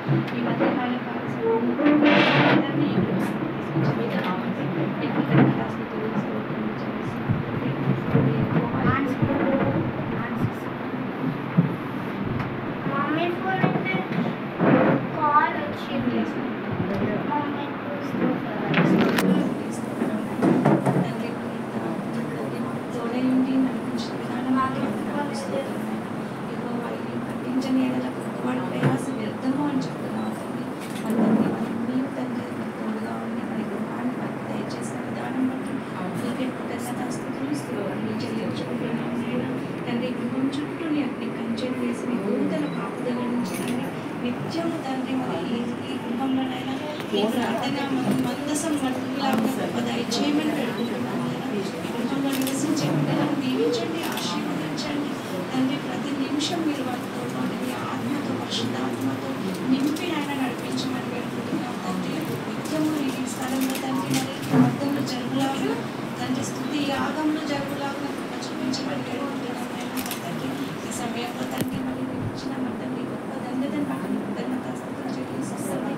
ఈ మధ్యకాల కాల సమయంలో పట్టించని వాడి ప్రయాసం వ్యర్థము అని చెప్తున్నావు తండ్రి. తండ్రి మీరు తండ్రి తోడుగా ఉండి మరి గృహాన్ని వారికి దయచేసిన విధానం బట్టి నీకే కృతజ్ఞతాస్తుతులు చెల్లించుకుంటున్నాము తండ్రి. గృహం చుట్టూ నీ అగ్ని కంచెలు వేసి నీ దూతల కాపుదల నుంచి తండ్రి నిత్యము తండ్రి మరి ఈ గృహంలోనైనా ఈ ప్రార్థన మందసం మట్టులాగా గొప్ప దయచేయమని పెడుకుంటున్నాము కదా. ఈ గృహంలో నివసించే బిడ్డలను దీవించండి, ఆశీర్వదించండి తండ్రి. ప్రతి నిమిషం మీరు వారితో మీ ఆత్మతో పరిశుద్ధాత్మతో నింపి ఆయన నడిపించమని పెడుకుంటున్నాం తండ్రి. నిత్యము ఈ స్థలంలో తండ్రి మరి ప్రార్థనలు జరుగులాగా తండ్రి స్తుతి యాగంలో జరుగులాగా గొప్ప చూపించమని పెడుకుంటున్నాం తండ్రి. ఈ సమయంలో తండ్రి మరి మీరు ఇచ్చిన తండ్రి గొప్ప దండని బట్టి కృతజ్ఞతాస్తుతులు చెల్లిస్తుంది.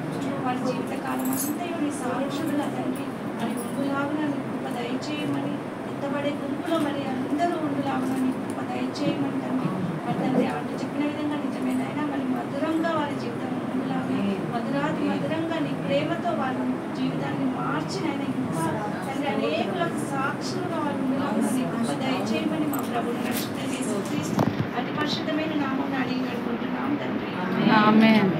వారి జీవితకాలం అంతా నీ సాక్షులుగా తండ్రి మరి ఉండులాగా నీ గొప్ప దయచేయమని ఎత్తబడే గుంపులో మరి అందరూ ఉండులాగా నీ గొప్ప దయచేయమని తండ్రి. మరి తండ్రి ఆవిడ చెప్పిన విధంగా నిజమేనైనా మరి మధురంగా వారి జీవితం ఉండులాగా మధురాతి మధురంగా నీ ప్రేమతో వారి జీవితాన్ని మార్చినైనా ఇంకా తండ్రి అనేకులకు సాక్షులుగా వారు ఉండులాగా నీ గొప్ప దయచేయమని మా ప్రభువుని రక్షిత యేసుక్రీస్తు అతి పరిశుద్ధమైన నామమున అడిగి వేడుకుంటున్నాం తండ్రి. ఆమేన్.